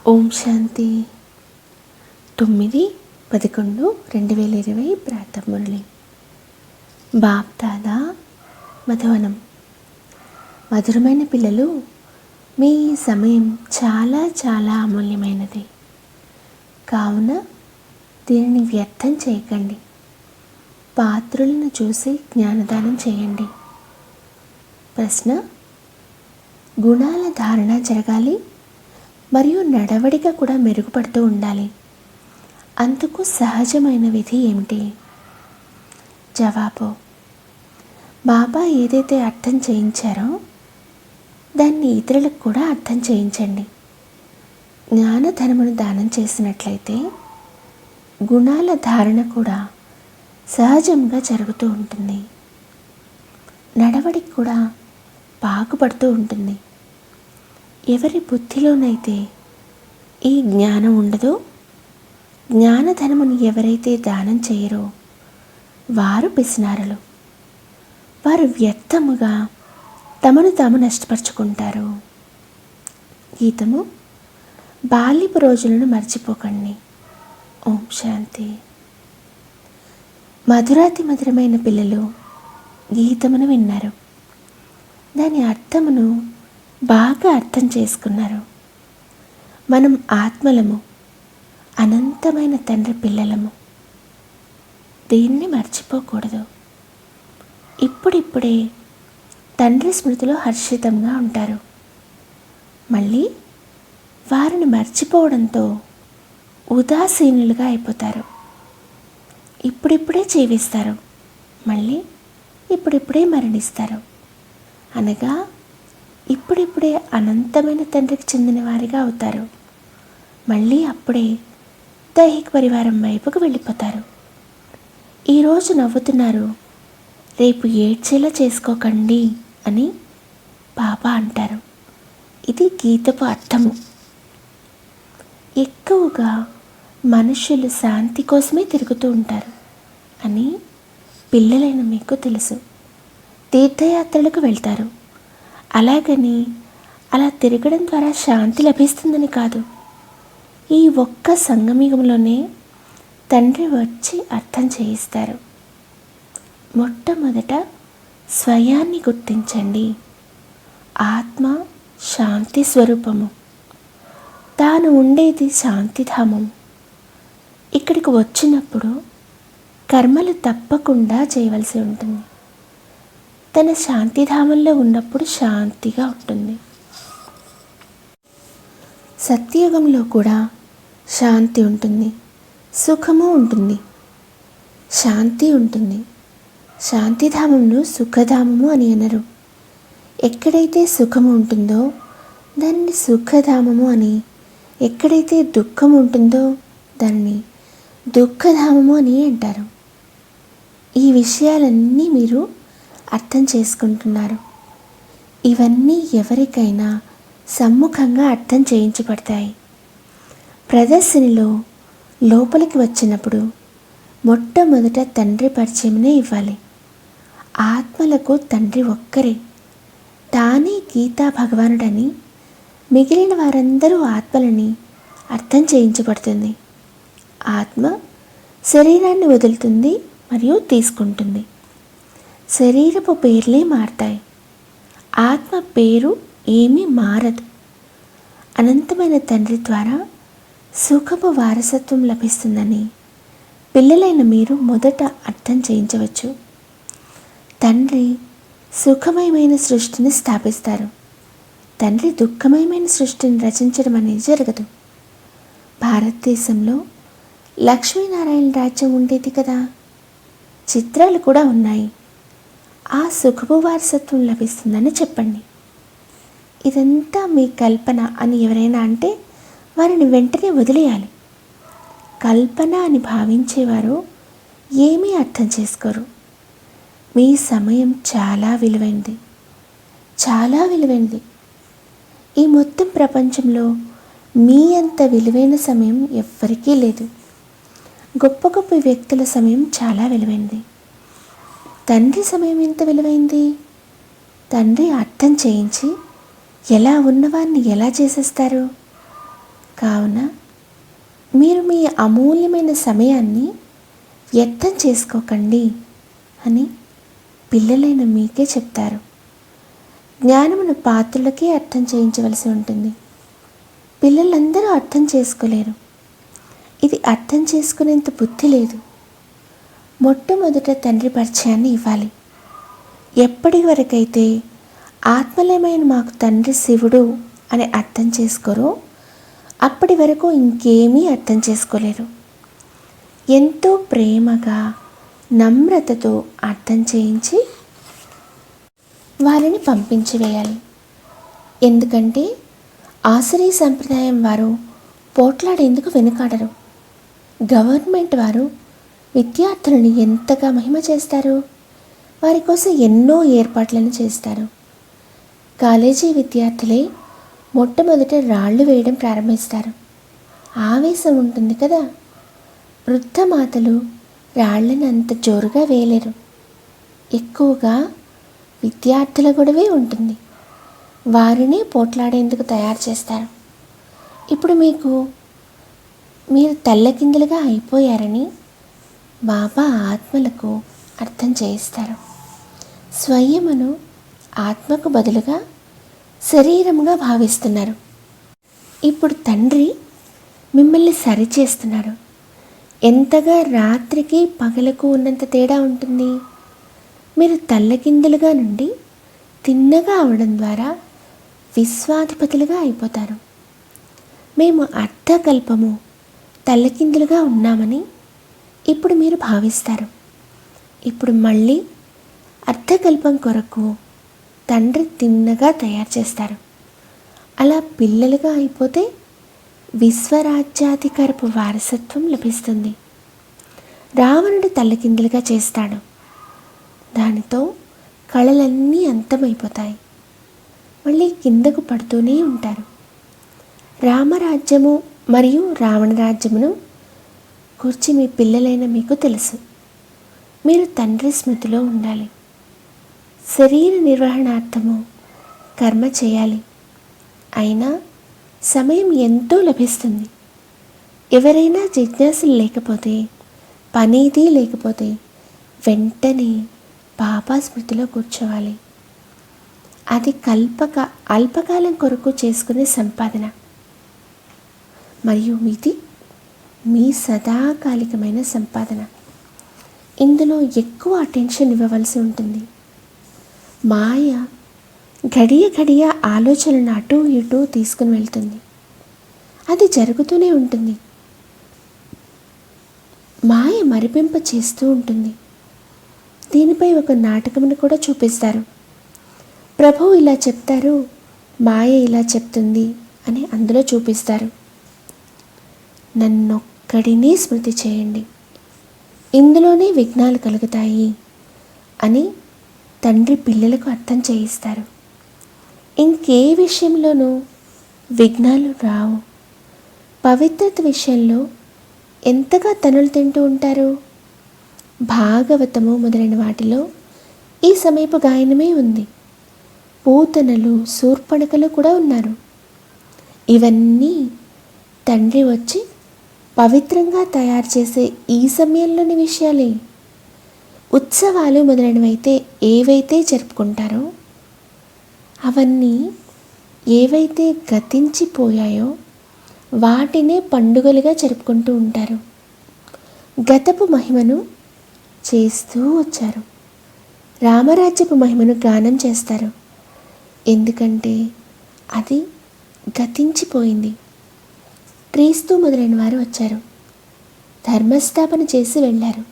ఓం శాంతి 9/11/2020 ప్రాతమురళి బాప్ దాదా మధువనం. మధురమైన పిల్లలు, మీ సమయం చాలా చాలా అమూల్యమైనది. కావున దీనిని వ్యర్థం చేయకండి. పాత్రులను చూసి జ్ఞానదానం చేయండి. ప్రశ్న: గుణాల ధారణ జరగాలి మరియు నడవడిక కూడా మెరుగుపడుతూ ఉండాలి. అందుకు సహజమైన విధి ఏమిటి? జవాబు: బాబా ఏదైతే అర్థం చేయించారో దాన్ని ఇతరులకు కూడా అర్థం చేయించండి. జ్ఞానధనమును దానం చేసినట్లయితే గుణాల ధారణ కూడా సహజంగా జరుగుతూ ఉంటుంది. నడవడిక కూడా బాగుపడుతూ ఉంటుంది. ఎవరి బుద్ధిలోనైతే ఈ జ్ఞానం ఉండదో, జ్ఞానధనమును ఎవరైతే దానం చేయరో వారు పిసినారులు. వారు వ్యర్థముగా తమను తాము నష్టపరుచుకుంటారు. గీతము: బాల్యపు రోజులను మర్చిపోకండి. ఓం శాంతి. మధురాతి మధురమైన పిల్లలు గీతమును విన్నారు. దాని అర్థమును బాగా అర్థం చేసుకున్నారు. మనం ఆత్మలము, అనంతమైన తండ్రి పిల్లలము. దీన్ని మర్చిపోకూడదు. ఇప్పుడిప్పుడే తండ్రి స్మృతిలో హర్షితంగా ఉంటారు. మళ్ళీ వారిని మర్చిపోవడంతో ఉదాసీనులుగా అయిపోతారు. ఇప్పుడిప్పుడే జీవిస్తారు, మళ్ళీ ఇప్పుడిప్పుడే మరణిస్తారు. అనగా ఇప్పుడిప్పుడే అనంతమైన తండ్రికి చెందిన వారిగా అవుతారు. మళ్ళీ అప్పుడే దైహిక పరివారం వైపుకు వెళ్ళిపోతారు. ఈరోజు నవ్వుతున్నారు, రేపు ఏడ్చేలా చేసుకోకండి అని బాబా అంటారు. ఇది గీతపు అర్థము. ఎక్కువగా మనుషులు శాంతి కోసమే తిరుగుతూ ఉంటారు అని పిల్లలైన మీకు తెలుసు. తీర్థయాత్రలకు వెళ్తారు. అలాగని అలా తిరగడం ద్వారా శాంతి లభిస్తుందని కాదు. ఈ ఒక్క సంగమయుగంలోనే తండ్రి వచ్చి అర్థం చేయిస్తారు. మొట్టమొదట స్వయాన్ని గుర్తించండి. ఆత్మ శాంతి స్వరూపము. తాను ఉండేది శాంతిధామం. ఇక్కడికి వచ్చినప్పుడు కర్మలు తప్పకుండా చేయవలసి ఉంటుంది. తన శాంతిధామంలో ఉన్నప్పుడు శాంతిగా ఉంటుంది. సత్యయుగంలో కూడా శాంతి ఉంటుంది, సుఖము ఉంటుంది, శాంతి ఉంటుంది. శాంతిధామంను సుఖధామము అని అనరు. ఎక్కడైతే సుఖము ఉంటుందో దాన్ని సుఖధామము అని, ఎక్కడైతే దుఃఖం ఉంటుందో దాన్ని దుఃఖధామము అని అంటారు. ఈ విషయాలన్నీ మీరు అర్థం చేసుకుంటున్నారు. ఇవన్నీ ఎవరికైనా సమ్ముఖంగా అర్థం చేయించబడతాయి. ప్రదర్శనలో లోపలికి వచ్చినప్పుడు మొట్టమొదట తండ్రి పరిచయమే ఇవ్వాలి. ఆత్మలకు తండ్రి ఒక్కరే. తానే గీతా భగవానుడని మిగిలిన వారందరూ ఆత్మలని అర్థం చేయించబడుతుంది. ఆత్మ శరీరాన్ని వదులుతుంది మరియు తీసుకుంటుంది. శరీరపు పేర్లే మారతాయి, ఆత్మ పేరు ఏమీ మారదు. అనంతమైన తండ్రి ద్వారా సుఖపు వారసత్వం లభిస్తుందని పిల్లలైన మీరు మొదట అర్థం చేయించవచ్చు. తండ్రి సుఖమయమైన సృష్టిని స్థాపిస్తారు. తండ్రి దుఃఖమయమైన సృష్టిని రచించడం అనేది జరగదు. భారతదేశంలో లక్ష్మీనారాయణ రాజ్యం ఉండేది కదా, చిత్రాలు కూడా ఉన్నాయి. ఆ సుఖపు వారసత్వం లభిస్తుందని చెప్పండి. ఇదంతా మీ కల్పన అని ఎవరైనా అంటే వారిని వెంటనే వదిలేయాలి. కల్పన అని భావించేవారు ఏమీ అర్థం చేసుకోరు. మీ సమయం చాలా విలువైనది, చాలా విలువైనది. ఈ మొత్తం ప్రపంచంలో మీ అంత విలువైన సమయం ఎవ్వరికీ లేదు. గొప్ప గొప్ప వ్యక్తుల సమయం చాలా విలువైనది. తండ్రి సమయం ఎంత విలువైంది? తండ్రి అర్థం చేయించి ఎలా ఉన్నవారిని ఎలా చేసేస్తారు? కావున మీరు మీ అమూల్యమైన సమయాన్ని వ్యర్థం చేసుకోకండి అని పిల్లలైన మీకే చెప్తారు. జ్ఞానమును పాత్రులకే అర్థం చేయించవలసి ఉంటుంది. పిల్లలందరూ అర్థం చేసుకోలేరు. ఇది అర్థం చేసుకునేంత బుద్ధి లేదు. మొట్టమొదట తండ్రి పరిచయాన్ని ఇవ్వాలి. ఎప్పటి వరకైతే ఆత్మలమైన మాకు తండ్రి శివుడు అని అర్థం చేసుకోరో అప్పటి వరకు ఇంకేమీ అర్థం చేసుకోలేరు. ఎంతో ప్రేమగా నమ్రతతో అర్థం చేయించి వారిని పంపించి వేయాలి. ఎందుకంటే ఆశ్రయ సంప్రదాయం వారు పోట్లాడేందుకు వెనుకాడరు. గవర్నమెంట్ వారు విద్యార్థులను ఎంతగా మహిమ చేస్తారు. వారి కోసం ఎన్నో ఏర్పాట్లను చేస్తారు. కాలేజీ విద్యార్థులే మొట్టమొదట రాళ్ళు వేయడం ప్రారంభిస్తారు. ఆవేశం ఉంటుంది కదా. వృద్ధమాతలు రాళ్ళని అంత జోరుగా వేయలేరు. ఎక్కువగా విద్యార్థుల గొడవే ఉంటుంది. వారిని పోట్లాడేందుకు తయారు చేస్తారు. ఇప్పుడు మీరు తల్లకిందులుగా అయిపోయారని బాబా ఆత్మలకు అర్థం చేయిస్తారు. స్వయమును ఆత్మకు బదులుగా శరీరముగా భావిస్తున్నారు. ఇప్పుడు తండ్రి మిమ్మల్ని సరిచేస్తున్నారు. ఎంతగా రాత్రికి పగలకు ఉన్నంత తేడా ఉంటుంది. మీరు తల్లకిందులుగా నుండి తిన్నగా అవడం ద్వారా విశ్వాధిపతులుగా అయిపోతారు. మేము అర్ధకల్పము తల్లకిందులుగా ఉన్నామని ఇప్పుడు మీరు భావిస్తారు. ఇప్పుడు మళ్ళీ అర్ధకల్పం కొరకు తండ్రి తిన్నగా తయారు చేస్తారు. అలా పిల్లలుగా అయిపోతే విశ్వరాజ్యాధికారపు వారసత్వం లభిస్తుంది. రావణుడు తల్లకిందులుగా చేస్తాడు. దానితో కళలన్నీ అంతమైపోతాయి. మళ్ళీ కిందకు పడుతూనే ఉంటారు. రామరాజ్యము మరియు రావణ రాజ్యమును కూర్చి మీ పిల్లలైన మీకు తెలుసు. మీరు తండ్రి స్మృతిలో ఉండాలి. శరీర నిర్వహణార్థము కర్మ చేయాలి. అయినా సమయం ఎంతో లభిస్తుంది. ఎవరైనా జిజ్ఞాసులు లేకపోతే, పనేది లేకపోతే వెంటనే బాబా స్మృతిలో కూర్చోవాలి. అది అల్పకాలం కొరకు చేసుకునే సంపాదన. మరియు ఇది మీ సదాకాలికమైన సంపాదన. ఇందులో ఎక్కువ అటెన్షన్ ఇవ్వవలసి ఉంటుంది. మాయ గడియ ఆలోచనలను అటు ఇటు తీసుకుని వెళ్తుంది. అది జరుగుతూనే ఉంటుంది. మాయ మరిపింప చేస్తూ ఉంటుంది. దీనిపై ఒక నాటకమును కూడా చూపిస్తారు. ప్రభువు ఇలా చెప్తారు, మాయ ఇలా చెప్తుంది అని అందులో చూపిస్తారు. నన్నొక్కడినే స్మృతి చేయండి, ఇందులోనే విఘ్నాలు కలుగుతాయి అని తండ్రి పిల్లలకు అర్థం చేయిస్తారు. ఇంకే విషయంలోనూ విఘ్నాలు రావు. పవిత్రత విషయంలో ఎంతగా తనులు తింటూ ఉంటారు. భాగవతము మొదలైన వాటిలో ఈ సమీప గాయనమే ఉంది. పూతనలు, శూర్పణఖలు కూడా ఉన్నారు. ఇవన్నీ తండ్రి వచ్చి పవిత్రంగా తయారు చేసే ఈ సమయంలోని విషయాలే. ఉత్సవాలు మొదలైనవైతే ఏవైతే జరుపుకుంటారో అవన్నీ ఏవైతే గతించిపోయాయో వాటినే పండుగలుగా జరుపుకుంటూ ఉంటారు. గతపు మహిమను చేస్తూ వచ్చారు. రామరాజ్యపు మహిమను గానం చేస్తారు. ఎందుకంటే అది గతించిపోయింది. క్రీస్తు మొదలైన వారు వచ్చారు, ధర్మస్థాపన చేసి వెళ్ళారు.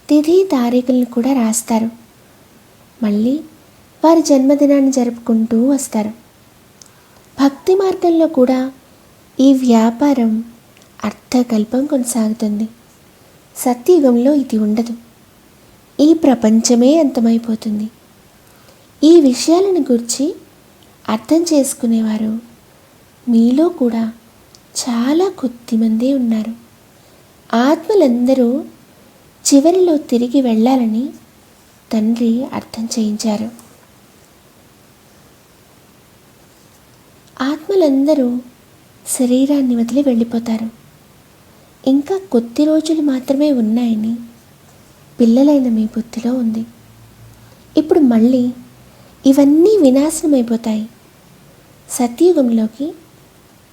తిథి తారీఖులను కూడా రాస్తారు. మళ్ళీ వారి జన్మదినాన్ని జరుపుకుంటూ వస్తారు. భక్తి మార్గంలో కూడా ఈ వ్యాపారం అర్థకల్పం కొనసాగుతుంది. సత్యుగంలో ఇది ఉండదు. ఈ ప్రపంచమే అంతమైపోతుంది. ఈ విషయాలను గురించి అర్థం చేసుకునేవారు మీలో కూడా చాలా కొద్దిమందే ఉన్నారు. ఆత్మలందరూ చివరిలో తిరిగి వెళ్ళాలని తండ్రి అర్థం చేయించారు. ఆత్మలందరూ శరీరాన్ని వదిలి వెళ్ళిపోతారు. ఇంకా కొద్ది రోజులు మాత్రమే ఉన్నాయని పిల్లలైన మీ బుద్ధిలో ఉంది. ఇప్పుడు మళ్ళీ ఇవన్నీ వినాశనమైపోతాయి. సత్యయుగంలోకి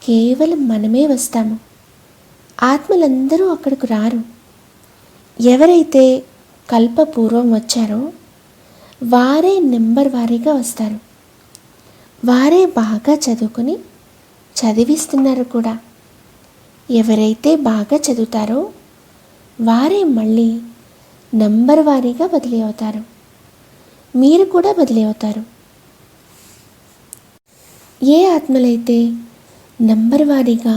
కేవలం మనమే వస్తాము. ఆత్మలందరూ అక్కడికి రారు. ఎవరైతే కల్పపూర్వం వచ్చారో వారే నెంబర్ వారీగా వస్తారు. వారే బాగా చదువుకొని చదివిస్తున్నారు కూడా. ఎవరైతే బాగా చదువుతారో వారే మళ్ళీ నంబర్ వారీగా బదిలీ అవుతారు. మీరు కూడా బదిలీ అవుతారు. ఏ ఆత్మలైతే నంబర్ వారీగా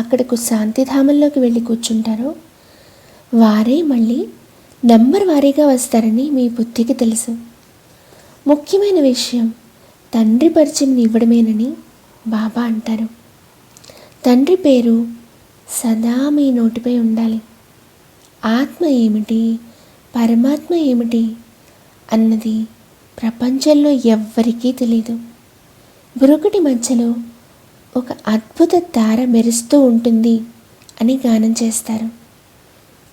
అక్కడకు శాంతిధామంలోకి వెళ్ళి కూర్చుంటారో వారే మళ్ళీ నంబర్ వారీగా వస్తారని మీ బుద్ధికి తెలుసు. ముఖ్యమైన విషయం తండ్రి పరిచయం ఇవ్వడమేనని బాబా అంటారు. తండ్రి పేరు సదా మీ నోటిపై ఉండాలి. ఆత్మ ఏమిటి, పరమాత్మ ఏమిటి అన్నది ప్రపంచంలో ఎవ్వరికీ తెలీదు. బ్రుకుటి మధ్యలో ఒక అద్భుత తార మెరుస్తూ ఉంటుంది అని గానం చేస్తారు,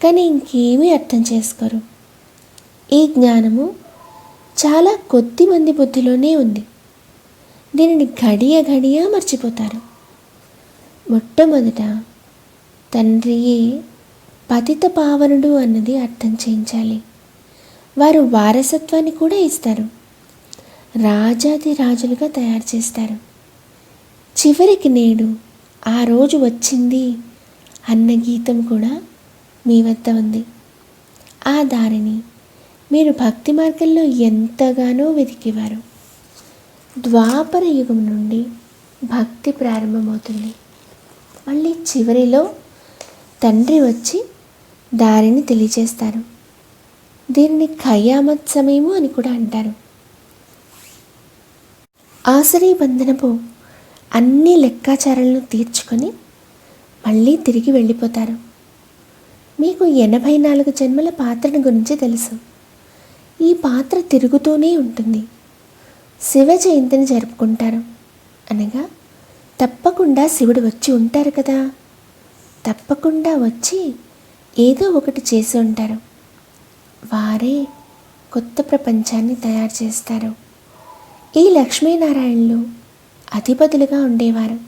కానీ ఇంకేమీ అర్థం చేసుకోరు. ఈ జ్ఞానము చాలా కొద్ది మంది బుద్ధిలోనే ఉంది. దీనిని ఘడియ మర్చిపోతారు. మొట్టమొదట తండ్రియే పతిత పావనుడు అన్నది అర్థం చేయించాలి. వారు వారసత్వాన్ని కూడా ఇస్తారు. రాజాది రాజులుగా తయారు చేస్తారు. చివరికి నేడు ఆ రోజు వచ్చింది అన్న గీతం కూడా మీ వద్ద ఉంది. ఆ దారిని మీరు భక్తి మార్గంలో ఎంతగానో వెతికేవారు. ద్వాపర యుగం నుండి భక్తి ప్రారంభమవుతుంది. మళ్ళీ చివరిలో తండ్రి వచ్చి దారిని తెలియచేస్తారు. దీనిని ఖయామత్ సమయము అని కూడా అంటారు. ఆసరీ బంధనపు అన్ని లెక్కాచారాలను తీర్చుకొని మళ్ళీ తిరిగి వెళ్ళిపోతారు. మీకు 84 జన్మల పాత్రను గురించి తెలుసు. ఈ పాత్ర తిరుగుతూనే ఉంటుంది. శివ జయంతిని జరుపుకుంటారు అనగా తప్పకుండా శివుడు వచ్చి ఉంటారు కదా, తప్పకుండా వచ్చి ఏదో ఒకటి చేసి ఉంటారు. వారే కొత్త ప్రపంచాన్ని తయారు చేస్తారు. ఈ లక్ష్మీనారాయణులు అధిపతులుగా ఉండేవారు.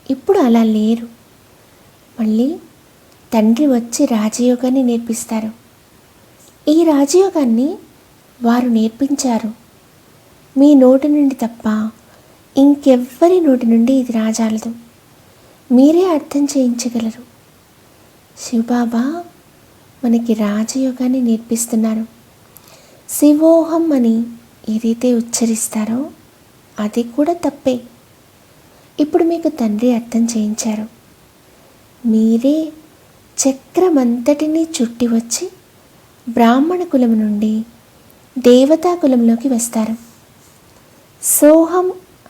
ఇప్పుడు అలా లేరు. మళ్ళీ తండ్రి వచ్చి రాజయోగాన్ని నేర్పిస్తారు. ఈ రాజయోగాన్ని వారు నేర్పించారు. మీ నోటి నుండి తప్ప ఇంకెవ్వరి నోటి నుండి ఇది రాజాలదు. మీరే అర్థం చేయించగలరు. శివబాబా మనకి రాజయోగాన్ని నేర్పిస్తున్నారు. శివోహం అని ఏదైతే ఉచ్చరిస్తారో అది కూడా తప్పే. ఇప్పుడు మీకు తండ్రి అర్థం చేయించారు. మీరే చక్రమంతటినీ చుట్టి వచ్చి బ్రాహ్మణ కులం నుండి దేవతా కులంలోకి వస్తారు. సోహం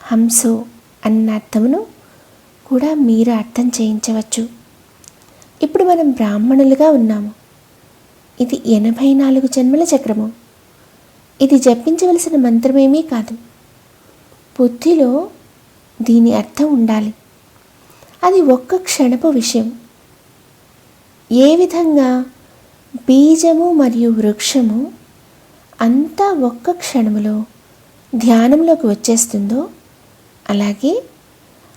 హంసో అన్న అర్థమును కూడా మీరు అర్థం చేయించవచ్చు. ఇప్పుడు మనం బ్రాహ్మణులుగా ఉన్నాము. ఇది 84 జన్మల చక్రము. ఇది జపించవలసిన మంత్రమేమీ కాదు. బుద్ధిలో దీని అర్థం ఉండాలి. అది ఒక్క క్షణపు విషయం. ఏ విధంగా బీజము మరియు వృక్షము అంతా ఒక్క క్షణములో ధ్యానంలోకి వచ్చేస్తుందో అలాగే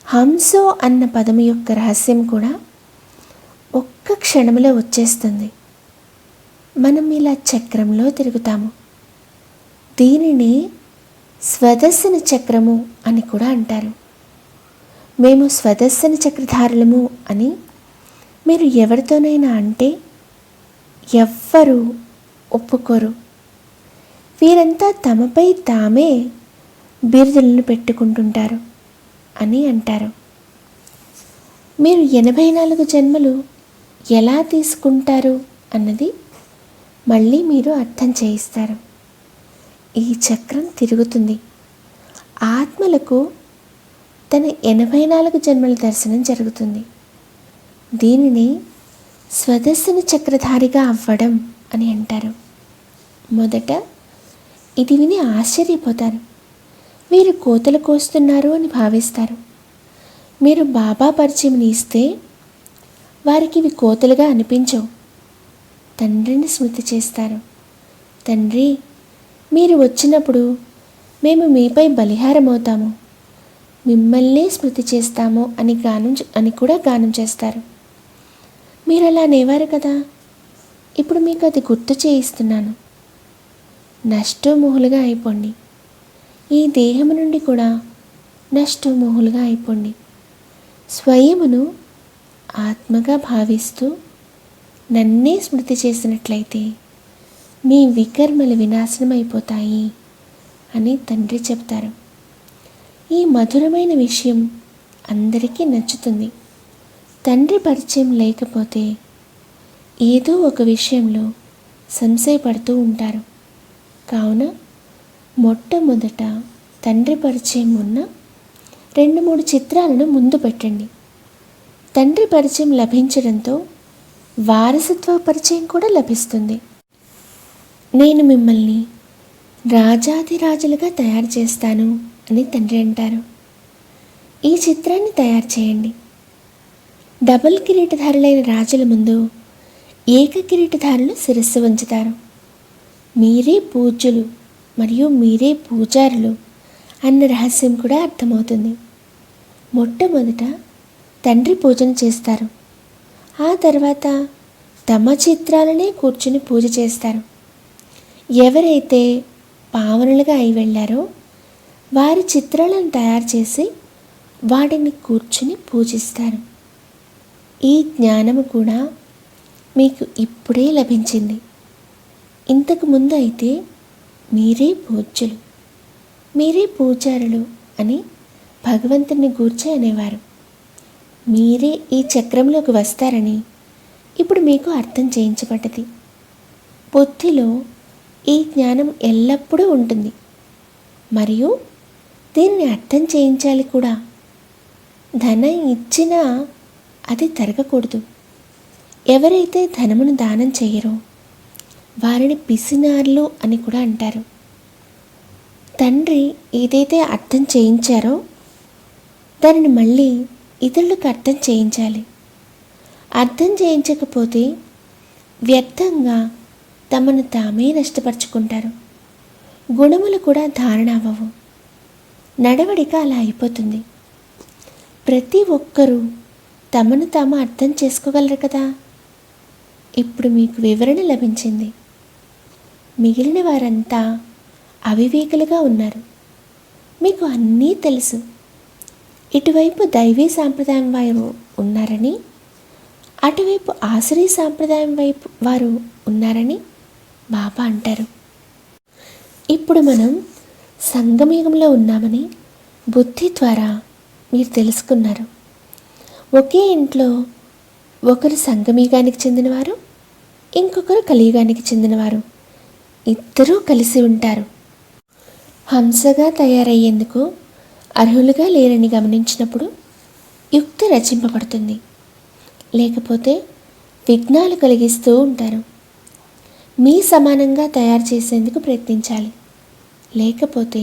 హంసో అన్న పదము యొక్క రహస్యం కూడా ఒక్క క్షణంలో వచ్చేస్తుంది. మనం ఇలా చక్రంలో తిరుగుతాము. దీనిని స్వదర్శన చక్రము అని కూడా అంటారు. మేము స్వదర్శన చక్రధారులము అని మీరు ఎవరితోనైనా అంటే ఎవ్వరూ ఒప్పుకోరు. వీరంతా తమపై తామే బిరుదులను పెట్టుకుంటుంటారు అని అంటారు. మీరు 84 జన్మలు ఎలా తీసుకుంటారు అన్నది మళ్ళీ మీరు అర్థం చేయిస్తారు. ఈ చక్రం తిరుగుతుంది. ఆత్మలకు తన 84 జన్మల దర్శనం జరుగుతుంది. దీనిని స్వదర్శన చక్రధారిగా అవ్వడం అని అంటారు. మొదట ఇది విని ఆశ్చర్యపోతారు. వీరు కోతలు కోస్తున్నారు అని భావిస్తారు. మీరు బాబా పరిచయం ఇస్తే వారికి ఇవి కోతలుగా అనిపించవు. తండ్రిని స్మృతి చేస్తారు. తండ్రి, మీరు వచ్చినప్పుడు మేము మీపై బలిహారమవుతాము, మిమ్మల్నే స్మృతి చేస్తాము అని కూడా గానం చేస్తారు. మీరు అలా అనేవారు కదా, ఇప్పుడు మీకు అది గుర్తు చేయిస్తున్నాను. నష్టోమోహులుగా అయిపోండి. ఈ దేహము నుండి కూడా నష్టోమోహులుగా అయిపోండి. స్వయమును ఆత్మగా భావిస్తూ నన్నే స్మృతి చేసినట్లయితే మీ వికర్మలు వినాశనం అయిపోతాయి అని తండ్రి చెప్తారు. ఈ మధురమైన విషయం అందరికీ నచ్చుతుంది. తండ్రి పరిచయం లేకపోతే ఏదో ఒక విషయంలో సంశయపడుతూ ఉంటారు. కావున మొట్టమొదట తండ్రి పరిచయం ఉన్న 2-3 చిత్రాలను ముందు పెట్టండి. తండ్రి పరిచయం లభించడంతో వారసత్వ పరిచయం కూడా లభిస్తుంది. నేను మిమ్మల్ని రాజాధిరాజులుగా తయారు చేస్తాను అని తండ్రి అంటారు. ఈ చిత్రాన్ని తయారు చేయండి. డబుల్ కిరీటధారులైన రాజుల ముందు ఏక కిరీటధారులు శిరస్సు వంచుతారు. మీరే పూజ్యులు మరియు మీరే పూజారులు అన్న రహస్యం కూడా అర్థమవుతుంది. మొట్టమొదట తండ్రి పూజను చేస్తారు. ఆ తర్వాత తమ చిత్రాలనే కూర్చుని పూజ చేస్తారు. ఎవరైతే పావనులుగా అయి వెళ్ళారో వారి చిత్రాలను తయారు చేసి వాటిని కూర్చుని పూజిస్తారు. ఈ జ్ఞానము కూడా మీకు ఇప్పుడే లభించింది. ఇంతకు ముందు అయితే మీరే పూజ్యులు, మీరే పూజారులు అని భగవంతుని గూర్చి అనేవారు. మీరే ఈ చక్రంలోకి వస్తారని ఇప్పుడు మీకు అర్థం చేయించబడ్డది. బుద్ధిలో ఈ జ్ఞానం ఎల్లప్పుడూ ఉంటుంది మరియు దీన్ని అర్థం చేయించాలి కూడా. ధనం ఇచ్చినా అది తరగకూడదు. ఎవరైతే ధనమును దానం చేయరో వారిని పిసినార్లు అని కూడా అంటారు. తండ్రి ఏదైతే అర్థం చేయించారో దానిని మళ్ళీ ఇతరులకు అర్థం చేయించాలి. అర్థం చేయించకపోతే వ్యర్థంగా తమను తామే నష్టపరుచుకుంటారు. గుణములు కూడా ధారణ అవ్వవు. నడవడిక అలా అయిపోతుంది. ప్రతి ఒక్కరూ తమను తాము అర్థం చేసుకోగలరు కదా. ఇప్పుడు మీకు వివరణ లభించింది. మిగిలిన వారంతా అవివేకులుగా ఉన్నారు. మీకు అన్నీ తెలుసు. ఇటువైపు దైవీ సాంప్రదాయం వారు ఉన్నారని, అటువైపు ఆశ్రయ సాంప్రదాయం వైపు వారు ఉన్నారని బాబా అంటారు. ఇప్పుడు మనం సంగమయుగంలో ఉన్నామని బుద్ధి ద్వారా మీరు తెలుసుకున్నారు. ఒకే ఇంట్లో ఒకరు సంగమయుగానికి చెందినవారు, ఇంకొకరు కలియుగానికి చెందినవారు. ఇద్దరూ కలిసి ఉంటారు. హంసగా తయారయ్యేందుకు అర్హులుగా లేరని గమనించినప్పుడు యుక్తి రచింపబడుతుంది. లేకపోతే విఘ్నాలు కలిగిస్తూ ఉంటారు. మీ సమానంగా తయారు చేసేందుకు ప్రయత్నించాలి. లేకపోతే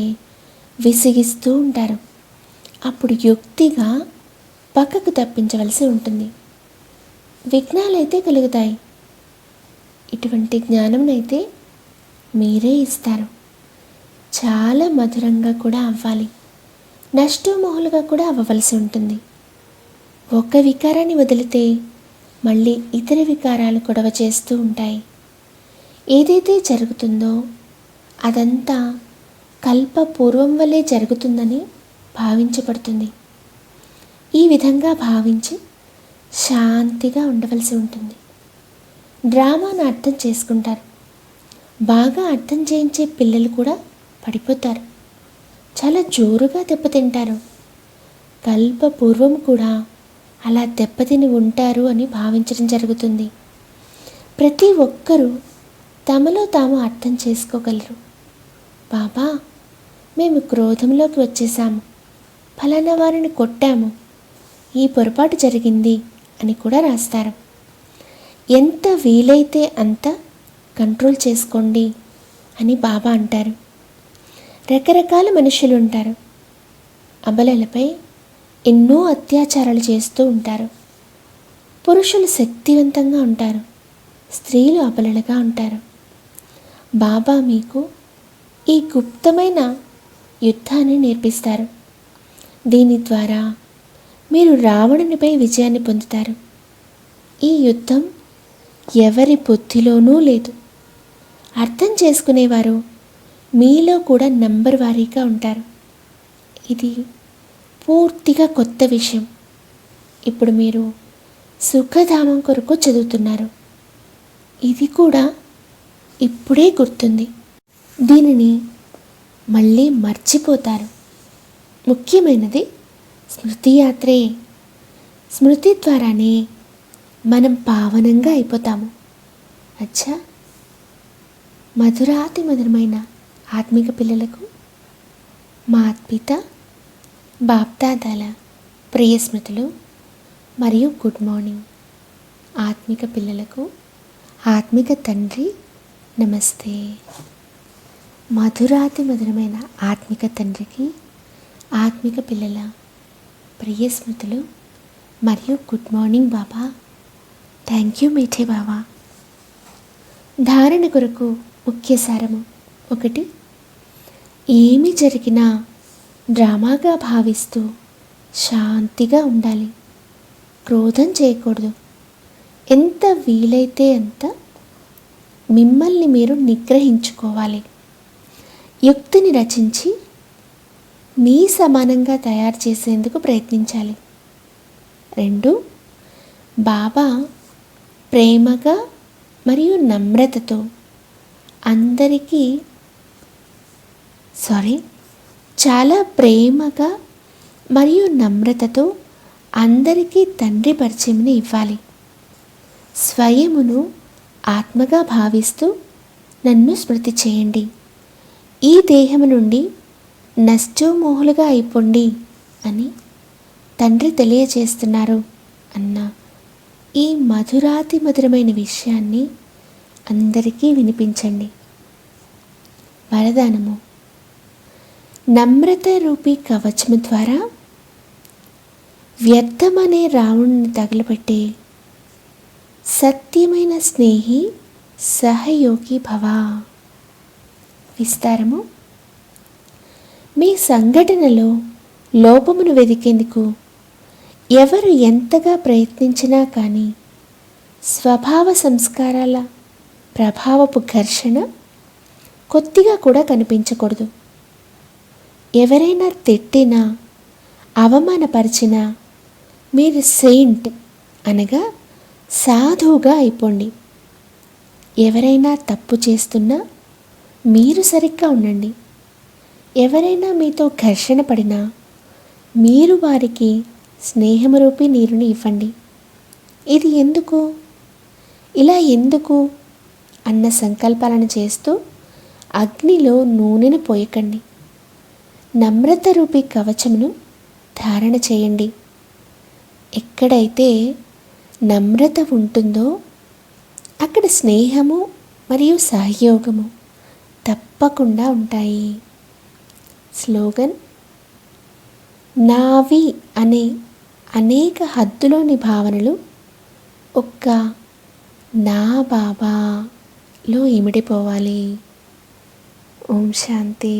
విసిగిస్తూ ఉంటారు. అప్పుడు యుక్తిగా పక్కకు తప్పించవలసి ఉంటుంది. విఘ్నాలైతే కలుగుతాయి. ఇటువంటి జ్ఞానంనైతే మీరే ఇస్తారు. చాలా మధురంగా కూడా అవ్వాలి. నష్టమోహులుగా కూడా అవ్వవలసి ఉంటుంది. ఒక వికారాన్ని వదిలితే మళ్ళీ ఇతర వికారాలు గొడవ చేస్తూ ఉంటాయి. ఏదైతే జరుగుతుందో అదంతా కల్ప పూర్వం వల్లే జరుగుతుందని భావించబడుతుంది. ఈ విధంగా భావించి శాంతిగా ఉండవలసి ఉంటుంది. డ్రామాను అర్థం చేసుకుంటారు. బాగా అర్థం చేయించే పిల్లలు కూడా పడిపోతారు. చాలా జోరుగా దెబ్బతింటారు. కల్ప పూర్వం కూడా అలా దెబ్బతిని ఉంటారు అని భావించడం జరుగుతుంది. ప్రతి ఒక్కరూ తమలో తాము అర్థం చేసుకోగలరు. బాబా, మేము క్రోధంలోకి వచ్చేసాము, ఫలానా వారిని కొట్టాము, ఈ పొరపాటు జరిగింది అని కూడా రాస్తారు. ఎంత వీలైతే అంత కంట్రోల్ చేసుకోండి అని బాబా అంటారు. రకరకాల మనుషులు ఉంటారు. అబలలపై ఎన్నో అత్యాచారాలు చేస్తూ ఉంటారు. పురుషులు శక్తివంతంగా ఉంటారు, స్త్రీలు అబలలుగా ఉంటారు. బాబా మీకు ఈ గుప్తమైన యుద్ధాన్ని నేర్పిస్తారు. దీని ద్వారా మీరు రావణునిపై విజయాన్ని పొందుతారు. ఈ యుద్ధం ఎవరి బుద్ధిలోనూ లేదు. అర్థం చేసుకునేవారు మీలో కూడా నంబర్ వారీగా ఉంటారు. ఇది పూర్తిగా కొత్త విషయం. ఇప్పుడు మీరు సుఖధామం కొరకు చదువుతున్నారు. ఇది కూడా ఇప్పుడే గుర్తుంది. దీనిని మళ్ళీ మర్చిపోతారు. ముఖ్యమైనది స్మృతి యాత్రే. స్మృతి ద్వారానే మనం పావనంగా అయిపోతాము. అచ్చా, మధురాతి మధురమైన ఆత్మిక పిల్లలకు మాత్పిత బాప్దాదాల ప్రియ స్మృతులు మరియు గుడ్ మార్నింగ్. ఆత్మిక పిల్లలకు ఆత్మిక తండ్రి నమస్తే. మధురాతి మధురమైన ఆత్మిక తండ్రికి ఆత్మిక పిల్లల ప్రియ స్మృతులు మరియు good morning Baba. Thank you మీఠే బాబా. ధారణ కొరకు ముఖ్య సారము: 1. ఏమి జరిగినా డ్రామాగా భావిస్తూ శాంతిగా ఉండాలి. క్రోధం చేయకూడదు. ఎంత వీలైతే అంత మిమ్మల్ని మీరు నిగ్రహించుకోవాలి. యుక్తిని రచించి మీ సమానంగా తయారు చేసేందుకు ప్రయత్నించాలి. 2. బాబా ప్రేమగా మరియు నమ్రతతో చాలా ప్రేమగా మరియు నమ్రతతో అందరికీ తండ్రి పరిచయంని ఇవ్వాలి. స్వయమును ఆత్మగా భావిస్తూ నన్ను స్మృతి చేయండి. ఈ దేహము నుండి నష్టమోహులుగా అయిపోండి అని తండ్రి తెలియజేస్తున్నారు అన్న ఈ మధురాతి మధురమైన విషయాన్ని అందరికీ వినిపించండి. వరదానము: నమ్రత రూపీ కవచము ద్వారా వ్యర్థమనే రావణుని తగలబెట్టే సత్యమైన స్నేహి సహయోగి భవ. విస్తారము: మీ సంఘటనలో లోపమును వెదికేందుకు ఎవరు ఎంతగా ప్రయత్నించినా కానీ స్వభావ సంస్కారాల ప్రభావపు ఘర్షణ కొద్దిగా కూడా కనిపించకూడదు. ఎవరైనా తిట్టినా అవమానపరిచినా మీరు సెయింట్ అనగా సాధువుగా అయిపోండి. ఎవరైనా తప్పు చేస్తున్నా మీరు సరిగ్గా ఉండండి. ఎవరైనా మీతో ఘర్షణ పడినా మీరు వారికి స్నేహమరూపీ నీరుని ఇవ్వండి. ఇది ఎందుకు, ఇలా ఎందుకు అన్న సంకల్పాలను చేస్తూ అగ్నిలో నూనెను పోయకండి. నమ్రత రూపీ కవచమును ధారణ చేయండి. ఎక్కడైతే నమ్రత ఉంటుందో అక్కడ స్నేహము మరియు సహయోగము తప్పకుండా ఉంటాయి. స్లోగన్: నావి అనే అనేక హద్దులోని భావనలు ఒక్క నా బాబాలో ఇమిడిపోవాలి. ఓం శాంతి.